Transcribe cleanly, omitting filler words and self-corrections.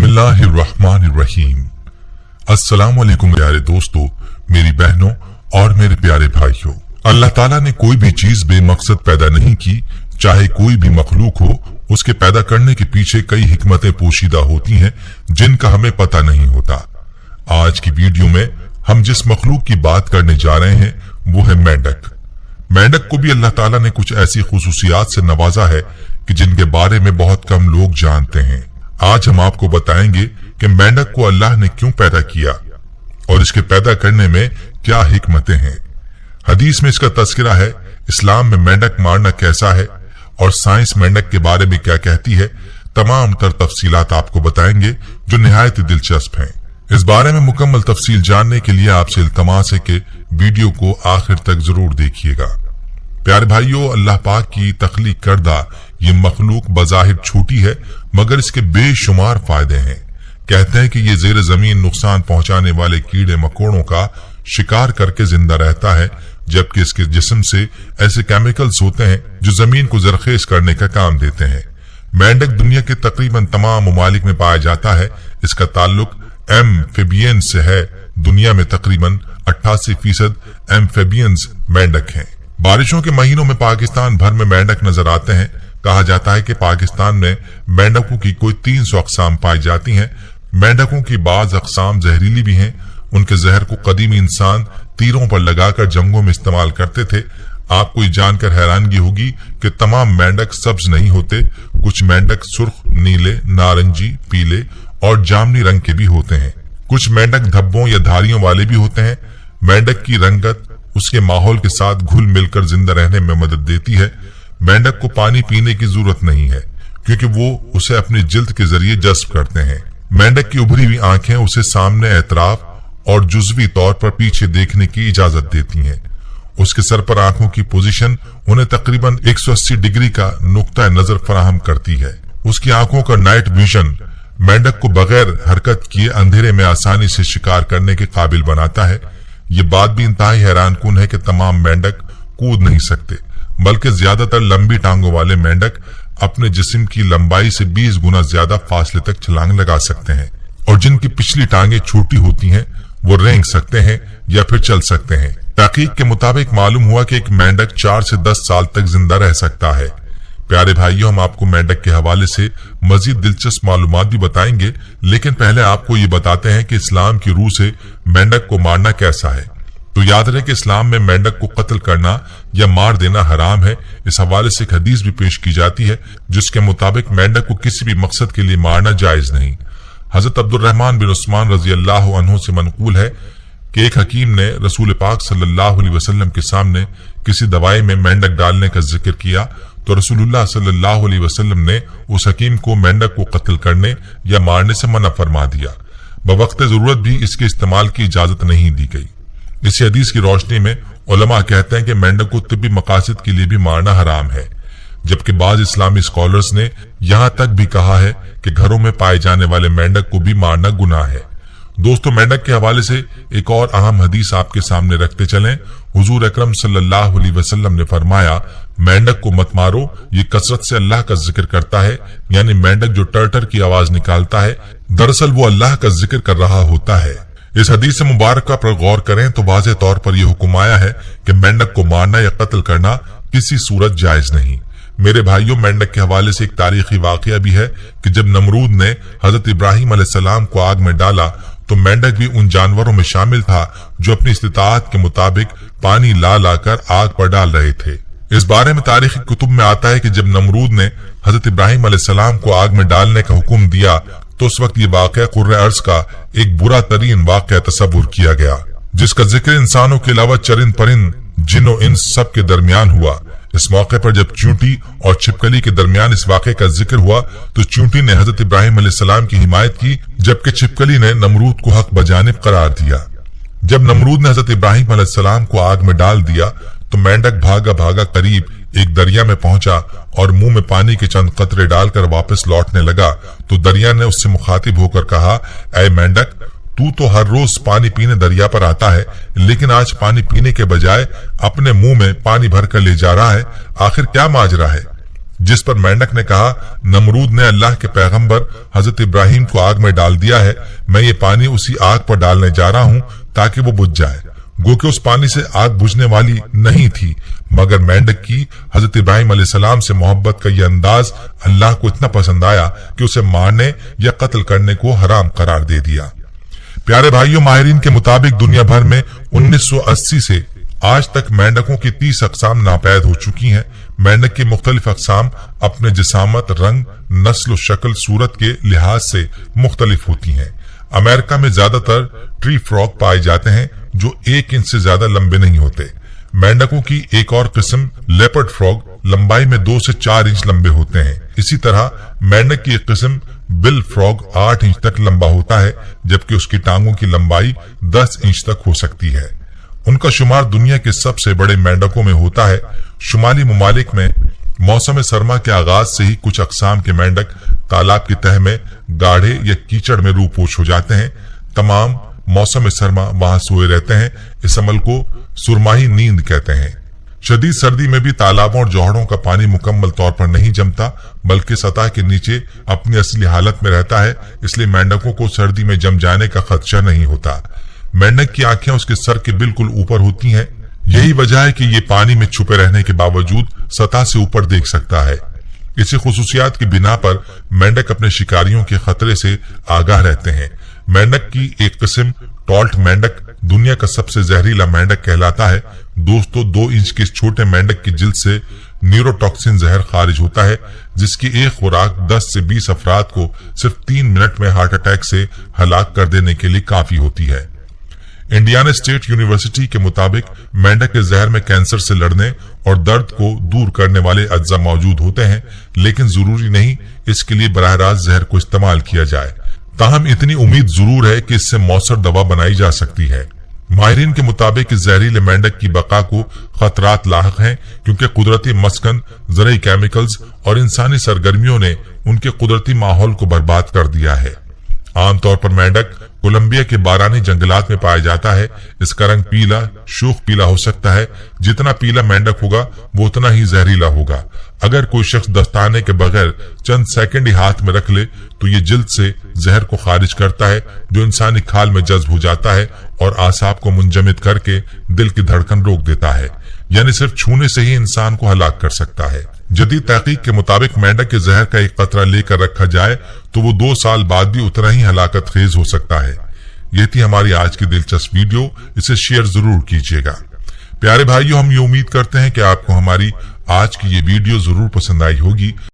बिस्मिल्लाहिर्रहमानिर्रहीम। अस्सलाम वालेकुम प्यारे दोस्तों, मेरी बहनों और मेरे प्यारे भाइयों। अल्लाह ताला ने कोई भी चीज बेमकसद पैदा नहीं की। चाहे कोई भी मखलूक हो, उसके पैदा करने के पीछे कई हिकमतें पोशीदा होती हैं जिनका हमें पता नहीं होता। आज की वीडियो में हम जिस मखलूक की बात करने जा रहे हैं वो है मेंढक। मेंढक को भी अल्लाह ताला ने कुछ ऐसी खुसूसियात से नवाजा है कि जिनके बारे में बहुत कम लोग जानते हैं। आज हम आपको बताएंगे कि मेंढक को अल्लाह ने क्यों पैदा किया और इसके पैदा करने में क्या हिकमतें हैं। हदीस में इसका तज़किरा है, इस्लाम में मेंढक मारना कैसा है और साइंस मेंढक के बारे में क्या कहती है। तमाम तर तफसीलात आपको बताएंगे जो निहायत दिलचस्प हैं। इस बारे में मुकम्मल तफसील जानने के लिए आपसे इल्तमास है कि वीडियो को आखिर तक जरूर देखिएगा। प्यारे भाइयों, अल्लाह पाक की तख्लीक करदा ये मखलूक बज़ाहिर छोटी है मगर इसके बेशुमार फायदे हैं। कहते हैं कि ये जेर जमीन नुकसान पहुंचाने वाले कीड़े मकोड़ों का शिकार करके जिंदा रहता है, जबकि इसके जिस्म से ऐसे केमिकल्स होते हैं जो जमीन को जरखेज करने का काम देते हैं। मेंढक दुनिया के तकरीबन तमाम ममालिक में पाया जाता है। इसका ताल्लुक एम्फीबियंस से है। दुनिया में तकरीबन 88% एम्फीबियंस मेंढक हैं। बारिशों के महीनों में पाकिस्तान भर में मेंढक नजर आते हैं। कहा जाता है कि पाकिस्तान में मेंढकों की कोई 300 अक़साम पाई जाती हैं। मेंढकों की बाज अक़साम जहरीली भी हैं। उनके जहर को कदीमी इंसान तीरों पर लगाकर जंगों में इस्तेमाल करते थे। आपको ये जानकर हैरानगी होगी कि तमाम मेंढक सब्ज नहीं होते। कुछ मेंढक सुर्ख, नीले, नारंगी, पीले और जामनी रंग के भी होते हैं। कुछ मेंढक धब्बों या धारियों वाले भी होते हैं। मेंढक की रंगत उसके माहौल के साथ घुल मिलकर जिंदा रहने में मदद देती है। मेंढक को पानी पीने की जरूरत नहीं है क्योंकि वो उसे अपनी जिल्द के जरिए जज्ब करते हैं। मेंढक की उभरी हुई आंखें उसे सामने, एतराफ और जुज़वी तौर पर पीछे देखने की इजाजत देती हैं। उसके सर पर आंखों की पोजीशन उन्हें तकरीबन 180 डिग्री का नुक्ता नजर फराहम करती है। उसकी आंखों का नाइट विजन मेंढक को बगैर हरकत किए अंधेरे में आसानी से शिकार करने के काबिल बनाता है। ये बात भी इंतहाई हैरानकुन है कि तमाम मेंढक कूद नहीं सकते, बल्कि ज्यादातर लंबी टांगों वाले मेंढक अपने जिस्म की लंबाई से 20 गुना ज्यादा फासले तक छलांग लगा सकते हैं और जिनकी पिछली टांगें छोटी होती हैं वो रेंग सकते हैं या फिर चल सकते हैं। तहकीक के मुताबिक मालूम हुआ कि एक मेंढक 4 से 10 साल तक जिंदा रह सकता है। प्यारे भाइयों, हम आपको मेंढक के हवाले से मजीद दिलचस्प मालूमात भी बताएंगे, लेकिन पहले आपको ये बताते हैं कि इस्लाम की रूह से मेंढक को मारना कैसा है। तो याद रहे कि इस्लाम में मेंढक को कत्ल करना या मार देना हराम है। इस हवाले से एक हदीस भी पेश की जाती है जिसके मुताबिक मेंढक को किसी भी मकसद के लिए मारना जायज नहीं। हजरत अब्दुर्रहमान बिन उस्मान रजी अल्लाह अन्हु से मनकूल है कि एक हकीम ने रसूल पाक सल्लल्लाहु अलैहि वसल्लम के सामने किसी दवाई में मेंढक डालने का जिक्र किया तो रसूलुल्लाह सल्लल्लाहु अलैहि वसल्लम ने उस हकीम को मेंढक को कत्ल करने या मारने से मना फरमा दिया। बवक्त जरूरत भी इसके इस्तेमाल की इजाजत नहीं दी गई। इस हदीस की रोशनी में उलमा कहते हैं कि मेंढक को तिब्बी मकासद के लिए भी मारना हराम है, जबकि बाज इस्लामी स्कॉलर्स ने यहाँ तक भी कहा है कि घरों में पाए जाने वाले मेंढक को भी मारना गुनाह है। दोस्तों, मेंढक के हवाले से एक और अहम हदीस आपके सामने रखते चलें। हुजूर अकरम सल्लल्लाहु अलैहि वसल्लम ने फरमाया, मेंढक को मत मारो, ये कसरत से अल्लाह का जिक्र करता है। यानी मेंढक जो टर्टर की आवाज निकालता है, दरअसल वो अल्लाह का जिक्र कर रहा होता है। इस हदीस मुबारक पर गौर करें तो वाज़ेह तौर पर यह हुक्म आया है कि मेंढक को मारना या कत्ल करना किसी सूरत जायज नहीं। मेरे भाइयों, मेंढक के हवाले से एक तारीखी वाकया भी है कि जब नमरूद ने हजरत इब्राहिम अलैहिस्सलाम को आग में डाला तो मेंढक भी उन जानवरों में शामिल था जो अपनी इस्तिताअत के मुताबिक पानी ला लाकर आग पर डाल रहे थे। इस बारे में तारीखी कुतुब में आता है कि जब नमरूद ने हजरत इब्राहिम अलैहिस्सलाम को आग में डालने का हुक्म दिया तो उस वक्त ये वाकया कुर्रे अर्ज का एक बुरा तरीन वाकया तस्वुर किया गया, जिसका जिक्र इंसानों के अलावा चरिंद परिंद, जिन्नो इंस सब के दरमियान हुआ। इस मौके पर जब चूंटी और छिपकली के दरमियान इस वाक़े का जिक्र हुआ तो चूंटी ने हजरत इब्राहिम अलैहिस्सलाम की हिमायत की, जबकि छिपकली ने नमरूद को हक बजानिब करार दिया। जब नमरूद ने हजरत इब्राहिम अलैहिस्सलाम को आग में डाल दिया तो मेंढक भागा भागा करीब एक दरिया में पहुंचा और मुंह में पानी के चंद कतरे डालकर वापस लौटने लगा तो दरिया ने उससे मुखातिब होकर कहा, ऐ मेंढक, तू तो हर रोज पानी पीने दरिया पर आता है, लेकिन आज पानी पीने के बजाय अपने मुंह में पानी भर कर ले जा रहा है। आखिर क्या माजरा है? जिस पर मेंढक ने कहा, नमरूद ने अल्लाह के पैगंबर हजरत इब्राहिम को आग में डाल दिया है, मैं ये पानी उसी आग पर डालने जा रहा हूं ताकि वो बुझ जाए। गो कि उस पानी से आग बुझने वाली नहीं थी, मगर मेंढक की हजरत इब्राहिम अलैहिस्सलाम से मोहब्बत का यह अंदाज अल्लाह को इतना पसंद आया कि उसे मारने या कत्ल करने को हराम करार दे दिया। प्यारे भाइयों, माहिरीन के मुताबिक दुनिया भर में 1980 से आज तक मेंढकों की 30 अकसाम नापैद हो चुकी हैं। मेंढक की मुख्तलिफ अकसाम अपने जिसामत, रंग, नस्ल, शक्ल, सूरत के लिहाज से मुख्तलिफ होती हैं। अमेरिका में ज्यादातर ट्री फ्रॉग पाए जाते हैं जो 1 इंच से ज्यादा लंबे नहीं होते। मेंढकों की एक और किस्म लेपर्ड फ्रॉग लंबाई में 2 से 4 इंच लंबे होते हैं। इसी तरह मेंढक की एक किस्म बिल फ्रॉग 8 इंच तक लंबा होता है, जबकि उसकी टांगों की लंबाई 10 इंच तक हो सकती है। उनका शुमार दुनिया के सबसे बड़े मेंढकों में होता है। शुमाली ममालिक में मौसम सरमा के आगाज से ही कुछ अकसाम के मेंढक तालाब की तह में गाढ़े या कीचड़ में रूपोश हो जाते हैं। तमाम मौसम सरमा वहां सोए रहते हैं। इस अमल को सुरमाही नींद कहते हैं। शदीद सर्दी में भी तालाबों और जौहड़ों का पानी मुकम्मल तौर पर नहीं जमता, बल्कि सतह के नीचे अपनी असली हालत में रहता है, इसलिए मेंढकों को सर्दी में जम जाने का खदशा नहीं होता। मेंढक की आंखें उसके सर के बिल्कुल ऊपर होती हैं। यही वजह है कि ये पानी में छुपे रहने के बावजूद सतह से ऊपर देख सकता है। इसी खुसूसियात की बिना पर मेंढक अपने शिकारियों के खतरे से आगाह रहते हैं। मेंढक की एक किस्म टॉल्ट मेंढक दुनिया का सबसे जहरीला मेंढक कहलाता है। दोस्तों, 2 इंच के छोटे मेंढक की जिल्द से न्यूरोटॉक्सिन जहर खारिज होता है, जिसकी एक खुराक 10 से 20 अफराद को सिर्फ 3 मिनट में हार्ट अटैक से हलाक कर देने के लिए काफी होती है। इंडियाना स्टेट यूनिवर्सिटी के मुताबिक मेंढक के जहर में कैंसर से लड़ने और दर्द को दूर करने वाले अज्जा मौजूद होते हैं, लेकिन जरूरी नहीं इसके लिए बराह रास्त जहर को इस्तेमाल किया जाए। ताहम इतनी उम्मीद जरूर है कि इससे मौसर दवा बनाई जा सकती है। माहिरीन के मुताबिक इस जहरीले मेंढक की बका को खतरात लाहक हैं, क्योंकि कुदरती मस्कन, ज़रूरी केमिकल्स और इंसानी सरगर्मियों ने उनके कुदरती माहौल को बर्बाद कर दिया है। आमतौर पर मेंढक कोलंबिया के बारानी जंगलात में पाया जाता है। इसका रंग पीला, शूख पीला हो सकता है। जितना पीला मेंढक होगा वो उतना ही जहरीला होगा। अगर कोई शख्स दस्ताने के बगैर चंद सेकंड ही हाथ में रख ले तो ये जिल्द से जहर को खारिज करता है, जो इंसानी खाल में जज्ब हो जाता है और आसाब को मुंजमद करके दिल की धड़कन रोक देता है, यानी सिर्फ छूने से ही इंसान को हलाक कर सकता है। जदीद तहकीक के मुताबिक मेंढक के जहर का एक कतरा लेकर रखा जाए तो वो 2 साल बाद भी उतना ही हलाकत खेज हो सकता है। ये थी हमारी आज की दिलचस्प वीडियो, इसे शेयर जरूर कीजिएगा। प्यारे भाइयों, हम ये उम्मीद करते हैं कि आपको हमारी आज की ये वीडियो जरूर पसंद आई होगी।